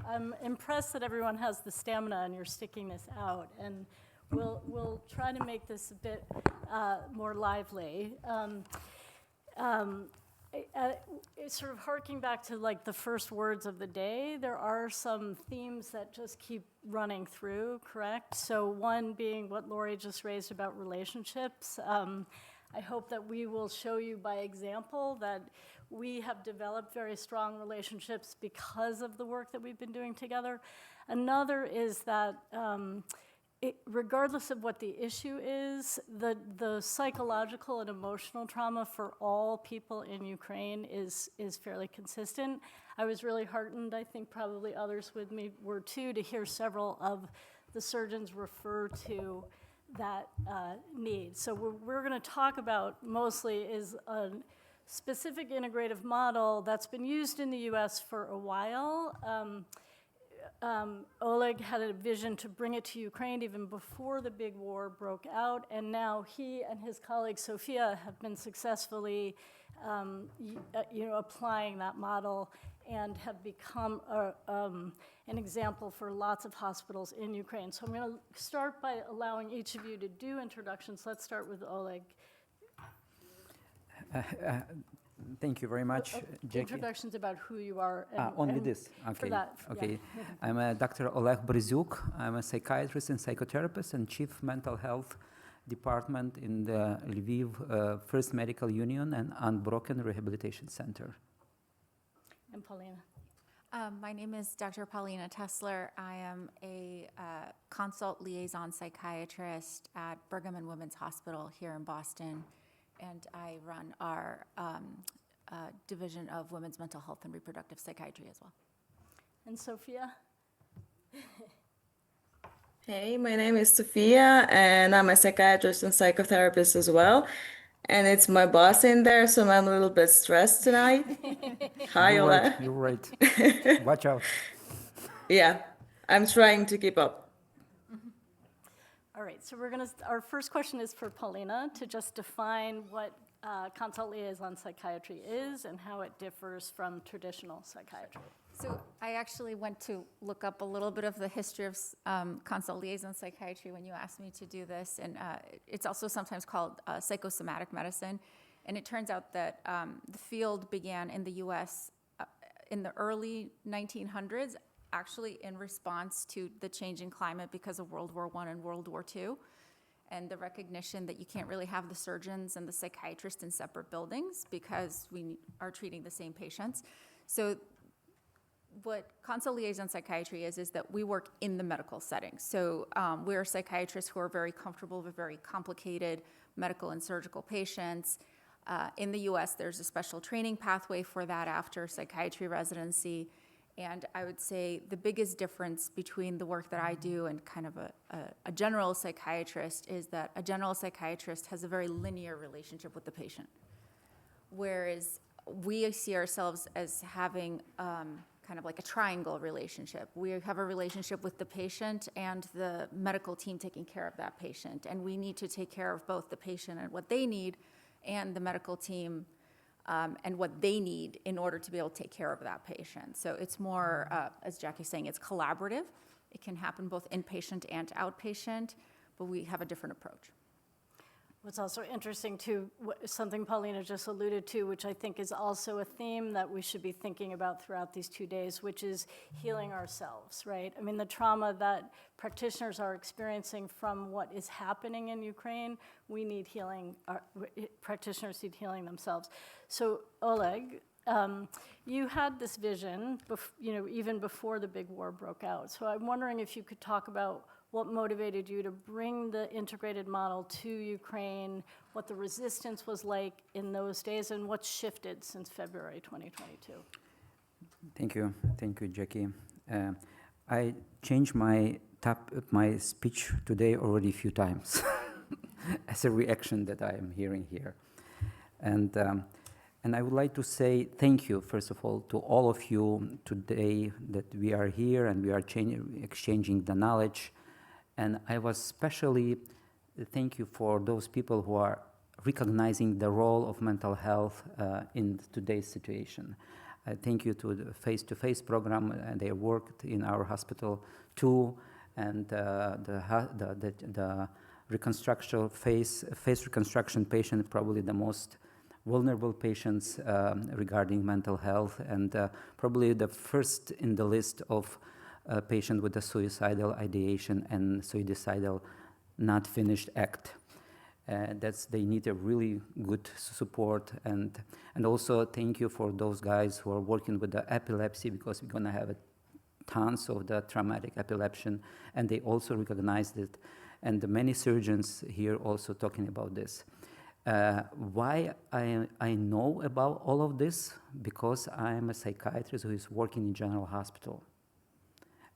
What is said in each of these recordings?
I'm impressed that everyone has the stamina and you're sticking this out. And we'll try to make this a bit more lively. Sort of harking back to like the first words of the day, there are some themes that just keep running through, correct? So one being what Lori just raised about relationships. I hope that we will show you by example that we have developed very strong relationships because of the work that we've been doing together. Another is that regardless of what the issue is, the psychological and emotional trauma for all people in Ukraine is fairly consistent. I was really heartened, I think probably others with me were too, to hear several of the surgeons refer to that need. So we're going to talk about mostly is a specific integrative model that's been used in the US for a while. Oleg had a vision to bring it to Ukraine even before the big war broke out, and now he and his colleague SOFIA have been successfully applying that model and have become an example for lots of hospitals in Ukraine. So I'm going to start by allowing each of you to do introductions. Let's start with Oleg. Thank you very much, Jackie. Introductions about who you are. Only this? Okay. For that, okay. Yeah. I'm Dr. Oleg Bryzuk. I'm a psychiatrist and psychotherapist and chief mental health department in the Lviv First Medical Union and Unbroken Rehabilitation Center. And Paulina. My name is Dr. Paulina Tessler. I am a consult liaison psychiatrist at Brigham and Women's Hospital here in Boston, and I run our division of women's mental health and reproductive psychiatry as well. And Sophia? Hey, my name is Sophia, and I'm a psychiatrist and psychotherapist as well. And it's my boss in there, so I'm a little bit stressed tonight. Hi, You're Ola. right. You're right. Watch out. Yeah, I'm trying to keep up. All right, so our first question is for Paulina to just define what consult liaison psychiatry is and how it differs from traditional psychiatry. So I actually went to look up a little bit of the history of consult liaison psychiatry when you asked me to do this, and it's also sometimes called psychosomatic medicine. And it turns out that the field began in the US in the early 1900s, actually in response to the changing climate because of World War I and World War II, and the recognition that you can't really have the surgeons and the psychiatrists in separate buildings because we are treating the same patients. So what consult liaison psychiatry is that we work in the medical setting. So we're psychiatrists who are very comfortable with very complicated medical and surgical patients. In the US, there's a special training pathway for that after psychiatry residency. And I would say the biggest difference between the work that I do and kind of a general psychiatrist is that a general psychiatrist has a very linear relationship with the patient, whereas we see ourselves as having kind of like a triangle relationship. We have a relationship with the patient and the medical team taking care of that patient, and we need to take care of both the patient and what they need and the medical team and what they need in order to be able to take care of that patient. So it's more, as Jackie's saying, it's collaborative. It can happen both inpatient and outpatient, but we have a different approach. What's also interesting too, something Paulina just alluded to, which I think is also a theme that we should be thinking about throughout these 2 days, which is healing ourselves, right? I mean, the trauma that practitioners are experiencing from what is happening in Ukraine, we need healing, practitioners need healing themselves. So Oleg, you had this vision, even before the big war broke out. So I'm wondering if you could talk about what motivated you to bring the integrated model to Ukraine, what the resistance was like in those days, and what's shifted since February 2022. Thank you, Jackie. I changed my speech today already a few times as a reaction that I am hearing here. And I would like to say thank you, first of all, to all of you today that we are here and we are exchanging the knowledge. And I was especially thank you for those people who are recognizing the role of mental health in today's situation. thank you to the face-to-face program. They worked in our hospital too, and the reconstruction face reconstruction patient, probably the most vulnerable patients regarding mental health, and probably the first in the list of patient with a suicidal ideation and suicidal not finished act. They need a really good support, and also thank you for those guys who are working with the epilepsy, because we're gonna have tons of the traumatic epilepsy, and they also recognized it, and the many surgeons here also talking about this. Why I know about all of this? Because I am a psychiatrist who is working in general hospital,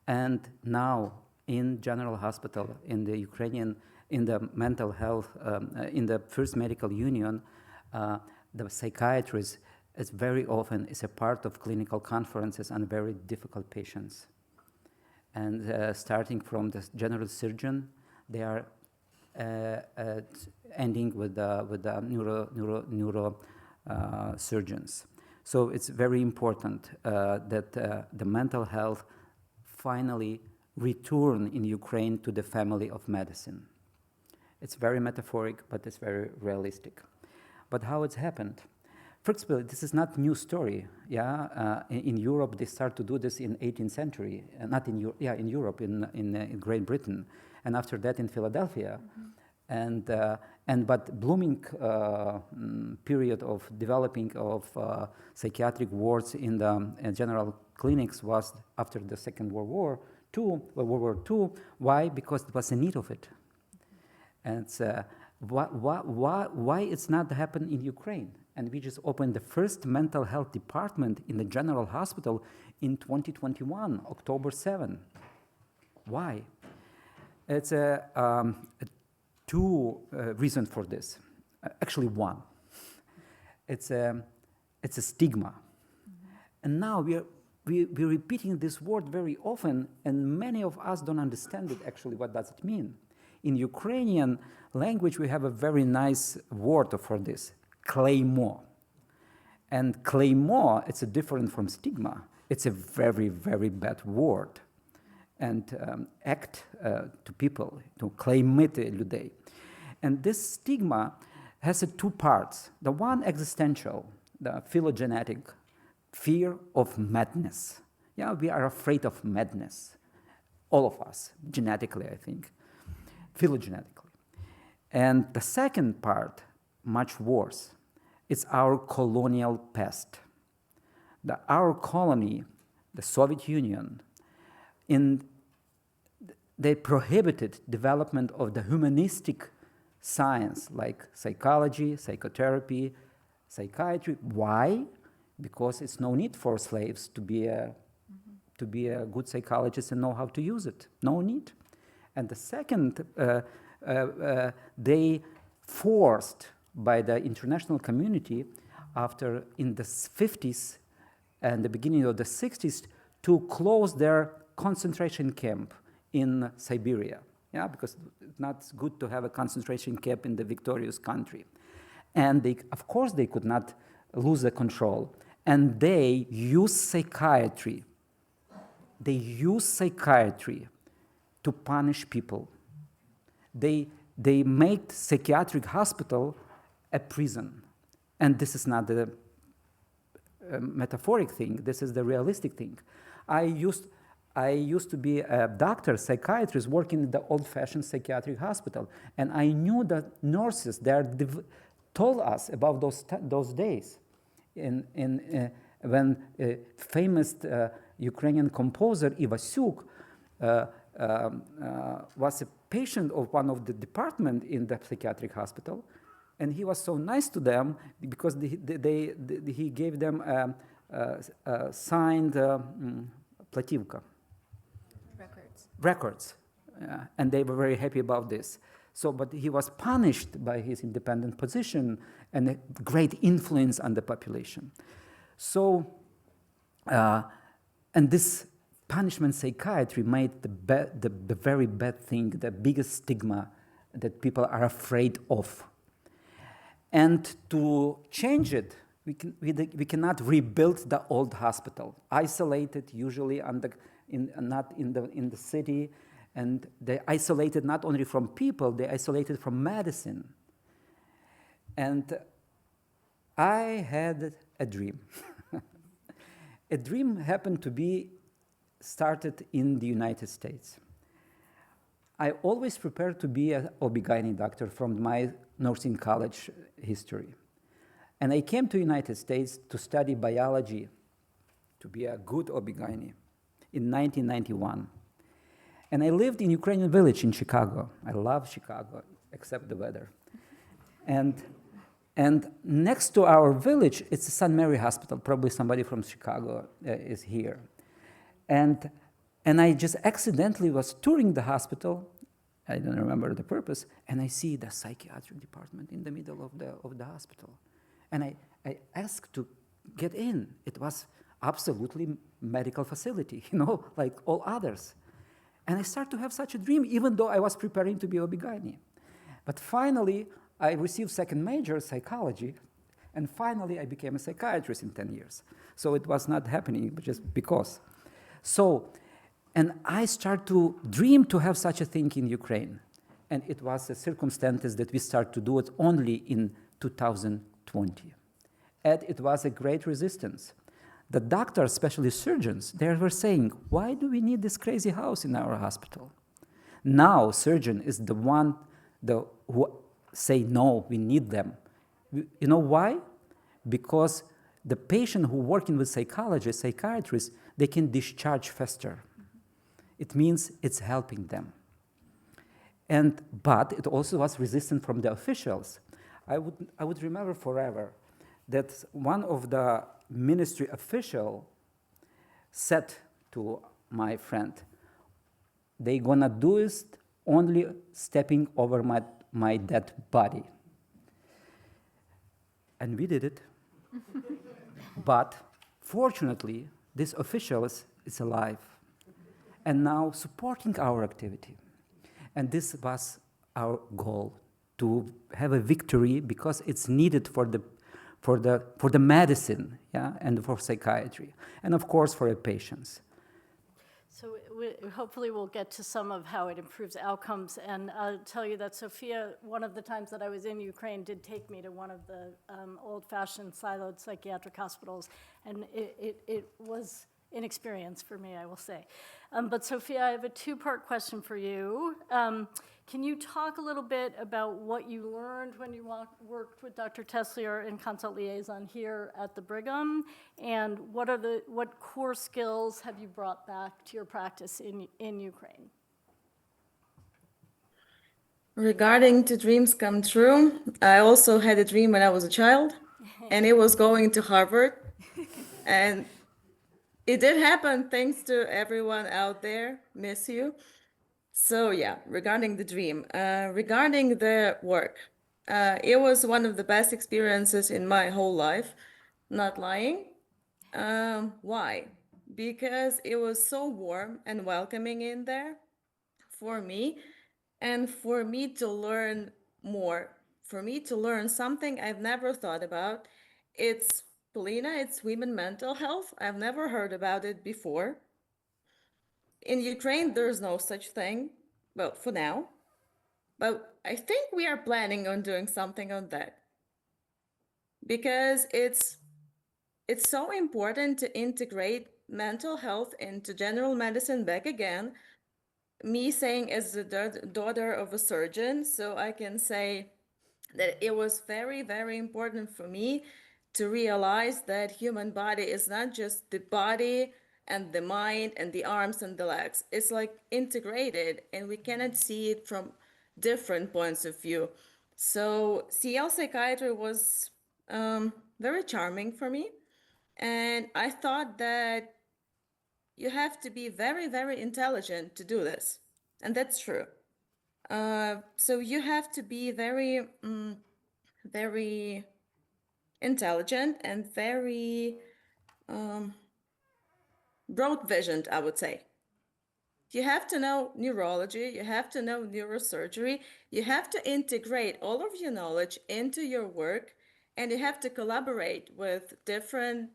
and now in general hospital in the Ukrainian, in the mental health, in the first medical union, the psychiatrist is very often is a part of clinical conferences on very difficult patients. And starting from the general surgeon, they are ending with the neuro surgeons. So it's very important that the mental health finally return in Ukraine to the family of medicine. It's very metaphoric, but it's very realistic. But how it's happened? First of all, this is not a new story. In Europe, they start to do this in 18th century, not in Europe, in Europe, in Great Britain, and after that in Philadelphia. Mm-hmm. But blooming period of developing of psychiatric wards in the general clinics was after the Second World War II. Why? Because there was a need of it. And why it's not happened in Ukraine? And we just opened the first mental health department in the general hospital in 2021, October 7. Why? It's two reasons for this. Actually, one. It's a stigma. Mm-hmm. And now we're repeating this word very often, and many of us don't understand it actually. What does it mean? In Ukrainian language, we have a very nice word for this, kleymo. And kleymo, it's different from stigma. It's a very, very bad word. And act to people, to claimite людей. And this stigma has two parts. The one existential, the phylogenetic, fear of madness. Yeah, we are afraid of madness. All of us, genetically, I think. Phylogenetically. And the second part, much worse, is our colonial past. Our colony, the Soviet Union, they prohibited development of the humanistic science like psychology, psychotherapy, psychiatry. Why? Because it's no need for slaves to be a good psychologist and know how to use it. No need. And the second, they forced by the international community after in the 50s and the beginning of the 60s to close their concentration camp in Siberia. Yeah, because it's not good to have a concentration camp in the victorious country. And they, of course, they could not lose the control. And they use psychiatry. They use psychiatry to punish people. They made psychiatric hospital a prison. And this is not the metaphoric thing. This is the realistic thing. I used to be a doctor, psychiatrist, working in the old-fashioned psychiatric hospital. And I knew that nurses there told us about those days. When famous Ukrainian composer Ivasuk was a patient of one of the department in the psychiatric hospital, and he was so nice to them because he gave them a signed plativka. Records. And they were very happy about this. So, but he was punished by his independent position and a great influence on the population. So, and this punishment psychiatry made the very bad thing, the biggest stigma that people are afraid of. And to change it, we cannot rebuild the old hospital, isolated usually not in the city, and they isolated not only from people, they isolated from medicine. And I had a dream. A dream happened to be started in the United States. I always prepared to be an OB/GYN doctor from my nursing college history. And I came to the United States to study biology, to be a good OB/GYN in 1991. And I lived in Ukrainian village in Chicago. I love Chicago, except the weather. And next to our village, it's the St. Mary Hospital. Probably somebody from Chicago is here. And I just accidentally was touring the hospital. I don't remember the purpose. And I see the psychiatric department in the middle of the hospital. And I asked to get in. It was absolutely medical facility, like all others. And I started to have such a dream, even though I was preparing to be OB/GYN. But finally, I received second major psychology, and finally I became a psychiatrist in 10 years. So it was not happening, but just because. And I started to dream to have such a thing in Ukraine. And it was the circumstances that we started to do it only in 2020. And it was a great resistance. The doctors, especially surgeons, they were saying, why do we need this crazy house in our hospital? Now, surgeon is the one who say, no, we need them. You know why? Because the patient who working with psychologists, psychiatrists, they can discharge faster. It means it's helping them. But it also was resistant from the officials. I would remember forever that one of the ministry official said to my friend, they gonna do it only stepping over my dead body. And we did it. But fortunately, this official is alive and now supporting our activity. And this was our goal, to have a victory because it's needed for the medicine, and for psychiatry, and of course for the patients. So hopefully we'll get to some of how it improves outcomes. And I'll tell you that Sophia, one of the times that I was in Ukraine, did take me to one of the old-fashioned siloed psychiatric hospitals. And it was an experience for me, I will say. But Sophia, I have a two-part question for you. Can you talk a little bit about what you learned when you worked with Dr. Teslier in consult liaison here at the Brigham, and what core skills have you brought back to your practice in Ukraine? Regarding to dreams come true, I also had a dream when I was a child, and it was going to Harvard. And it did happen, thanks to everyone out there. Miss you. So yeah, regarding the dream, regarding the work, it was one of the best experiences in my whole life, not lying. Why? Because it was so warm and welcoming in there for me, and for me to learn more, for me to learn something I've never thought about. It's Polina, it's women mental health. I've never heard about it before. In Ukraine, there's no such thing, well, for now. But I think we are planning on doing something on that. Because it's so important to integrate mental health into general medicine back again. Me saying as the daughter of a surgeon, so I can say that it was very, very important for me to realize that human body is not just the body and the mind and the arms and the legs. It's like integrated, and we cannot see it from different points of view. So CL psychiatry was very charming for me. And I thought that you have to be very, very intelligent to do this. And that's true. So you have to be very, very intelligent and very broad-visioned, I would say. You have to know neurology, you have to know neurosurgery, you have to integrate all of your knowledge into your work And you have to collaborate with different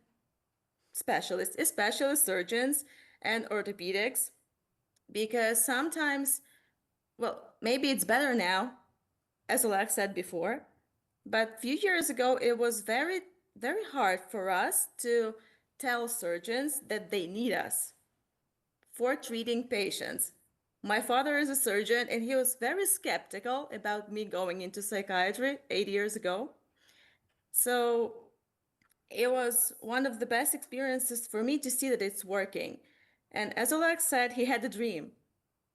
specialists, especially surgeons and orthopedics, because sometimes, well, maybe it's better now, as Alex said before, but a few years ago, it was very, very hard for us to tell surgeons that they need us for treating patients. My father is a surgeon, and he was very skeptical about me going into psychiatry 8 years ago. So it was one of the best experiences for me to see that it's working. And as Alex said, he had a dream.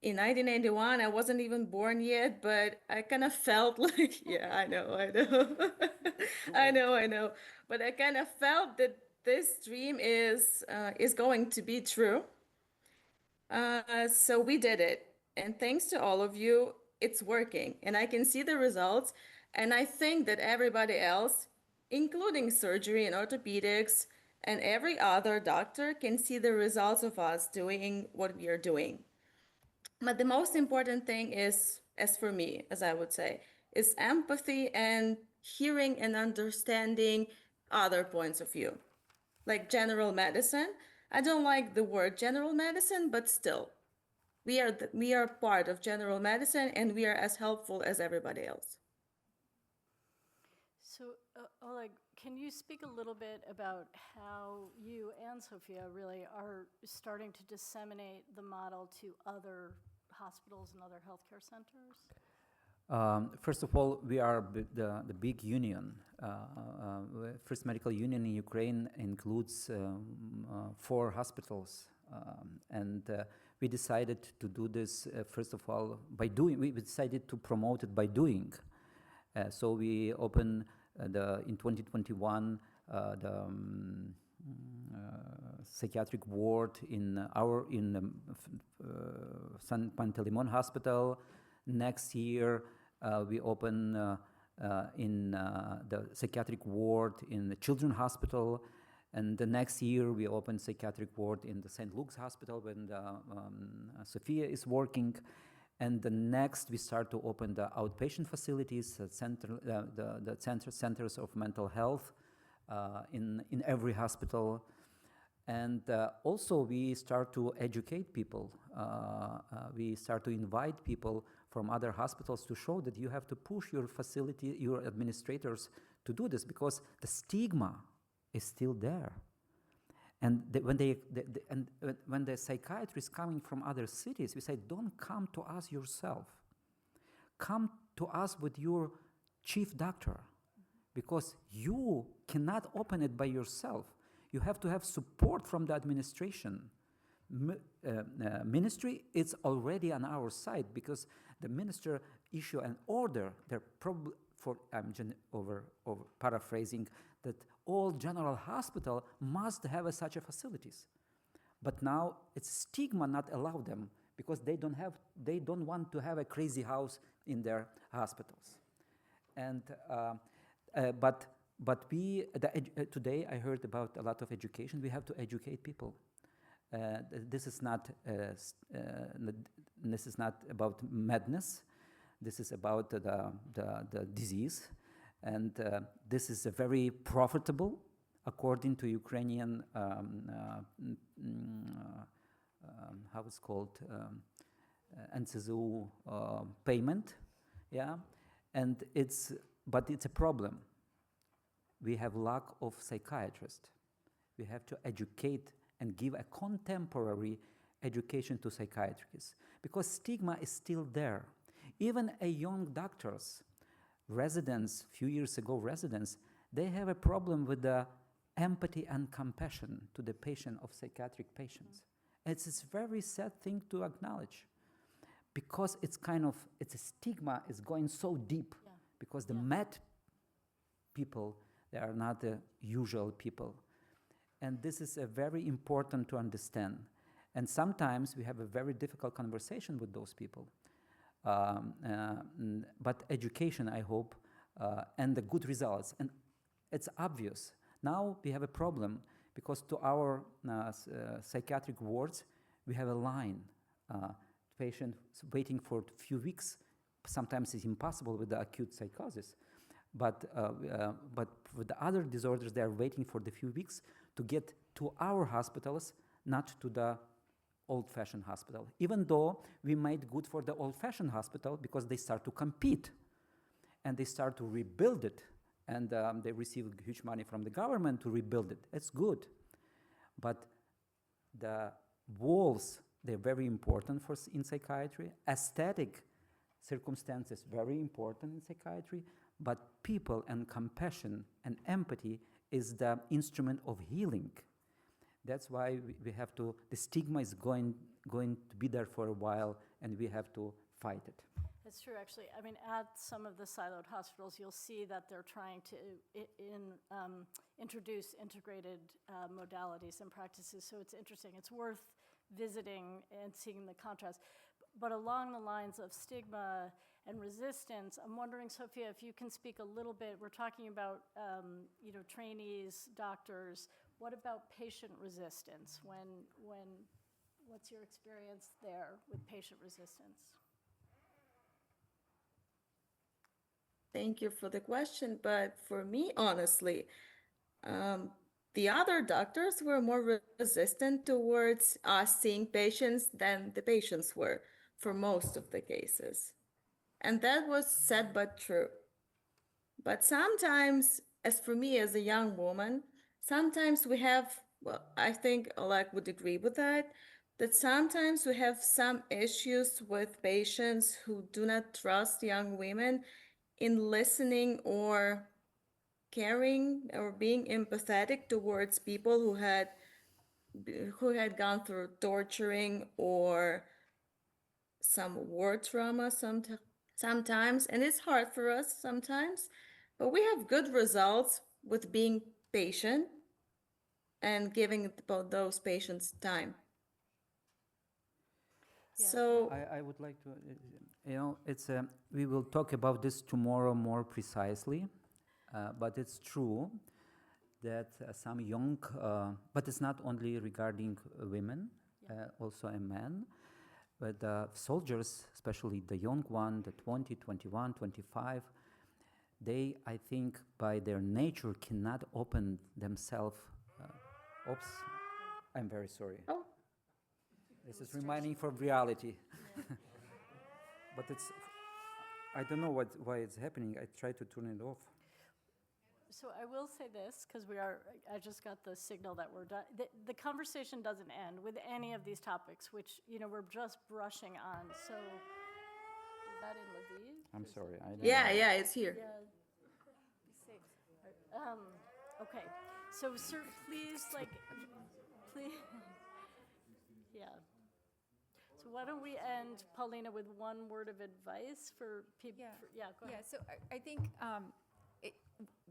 In 1991, I wasn't even born yet, but I kind of felt like, yeah, I know. I know. But I kind of felt that this dream is going to be true. So we did it. And thanks to all of you, it's working. And I can see the results. And I think that everybody else, including surgery and orthopedics and every other doctor, can see the results of us doing what we are doing. But the most important thing is, as for me, as I would say, is empathy and hearing and understanding other points of view. Like general medicine, I don't like the word general medicine, but still, we are part of general medicine and we are as helpful as everybody else. So, Oleg, can you speak a little bit about how you and Sophia really are starting to disseminate the model to other hospitals and other healthcare centers? First of all, we are the big union. First Medical Union in Ukraine includes 4 hospitals. And we decided to do this, first of all, by doing. We decided to promote it by doing. So we opened in 2021 the psychiatric ward in San Panteleimon Hospital. Next year we open in the psychiatric ward in the Children's Hospital, and the next year we open psychiatric ward in the St. Luke's Hospital when SOFIA is working. And the next, we start to open the outpatient facilities, the centers of mental health in every hospital. And also, we start to educate people. We start to invite people from other hospitals to show that you have to push your facility, your administrators to do this, because the stigma is still there. And when the psychiatrist coming from other cities, we say, don't come to us yourself. Come to us with your chief doctor, because you cannot open it by yourself. You have to have support from the administration. Ministry is already on our side, because the minister issue an order. They're probably, I'm paraphrasing, that all general hospital must have such a facilities. But now it's stigma not allow them, because they don't want to have a crazy house in their hospitals. And but we today I heard about a lot of education. We have to educate people. This is not about madness. This is about the disease. And this is a very profitable, according to Ukrainian, how it's called, NCZU payment, yeah. And but it's a problem. We have lack of psychiatrists. We have to educate and give a contemporary education to psychiatrists, because stigma is still there. Even a young doctors, residents, few years ago residents, they have a problem with the empathy and compassion to the patient of psychiatric patients. It's a very sad thing to acknowledge, because it's a stigma is going so deep, because the mad people, they are not the usual people. And this is a very important to understand. And sometimes we have a very difficult conversation with those people. But education, I hope, and the good results. And it's obvious. Now we have a problem, because to our psychiatric wards, we have a line. Patient waiting for a few weeks. Sometimes it's impossible with the acute psychosis. But for the other disorders, they are waiting for the few weeks to get to our hospitals, not to the old-fashioned hospital. Even though we made good for the old-fashioned hospital because they start to compete and they start to rebuild it, and they receive huge money from the government to rebuild it. It's good. But the walls, they're very important in psychiatry. Aesthetic circumstances, very important in psychiatry. But people and compassion and empathy is the instrument of healing. That's why we have to, the stigma is going to be there for a while, and we have to fight it. It's true, actually. I mean, at some of the siloed hospitals, you'll see that they're trying to introduce integrated modalities and practices. So it's interesting. It's worth visiting and seeing the contrast. But along the lines of stigma and resistance, I'm wondering, Sophia, if you can speak a little bit. We're talking about trainees, doctors. What about patient resistance? What's your experience there with patient resistance? Thank you for the question, but for me, honestly, the other doctors were more resistant towards us seeing patients than the patients were for most of the cases. And that was sad but true. But sometimes, as for me as a young woman, sometimes we have, well, I think Oleg would agree with that sometimes we have some issues with patients who do not trust young women in listening or caring or being empathetic towards people who had gone through torturing or some war trauma sometimes, and it's hard for us sometimes, but we have good results with being patient and giving those patients time. Yeah. So I would like to, it's we will talk about this tomorrow more precisely, but it's true that some young, but it's not only regarding women, also a man, but soldiers, especially the young one, the 20, 21, 25, they, I think, by their nature cannot open themselves. Oops, I'm very sorry. Oh. This is reminding from reality. Yeah. But I don't know why it's happening. I try to turn it off. So I will say this, because I just got the signal that we're done. The conversation doesn't end with any of these topics, which, we're just brushing on. So is that in Lviv? I'm sorry. I don't yeah, know. it's here. Yeah. Be safe. Okay. So, sir, please, please. Yeah. So why don't we end, Paulina, with one word of advice for people? Yeah. Go ahead. Yeah, so I think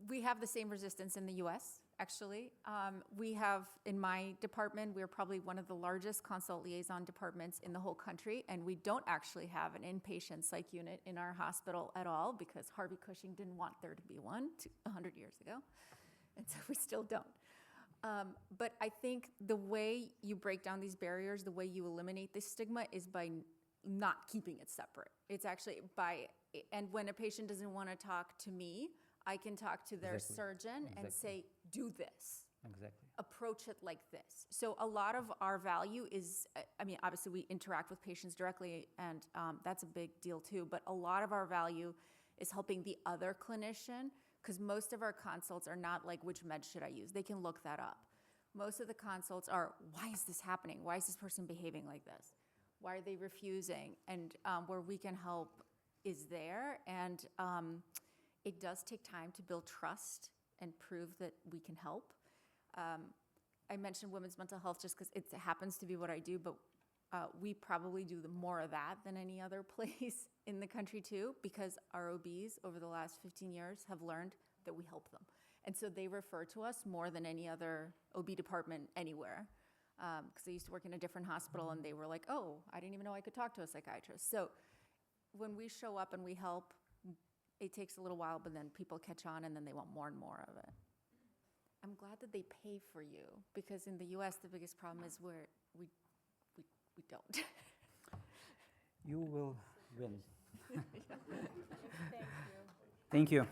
we have the same resistance in the US, actually. We have, in my department, we're probably one of the largest consult liaison departments in the whole country, and we don't actually have an inpatient psych unit in our hospital at all because Harvey Cushing didn't want there to be one 100 years ago, and so we still don't. But I think the way you break down these barriers, the way you eliminate this stigma is by not keeping it separate. It's actually and when a patient doesn't want to talk to me, I can talk to their surgeon and say, do this. Exactly. Approach it like this. So a lot of our value is, obviously we interact with patients directly, and that's a big deal too, but a lot of our value is helping the other clinician, because most of our consults are not like, which med should I use? They can look that up. Most of the consults are, why is this happening? Why is this person behaving like this? Why are they refusing? And where we can help is there. And it does take time to build trust and prove that we can help. I mentioned women's mental health just because it happens to be what I do, but we probably do more of that than any other place in the country too, because our OBs over the last 15 years have learned that we help them. And so they refer to us more than any other OB department anywhere. Because I used to work in a different hospital and they were like, oh, I didn't even know I could talk to a psychiatrist. So when we show up and we help, it takes a little while, but then people catch on and then they want more and more of it. I'm glad that they pay for you, because in the US, the biggest problem is we don't. You will win. Thank you. Thank you.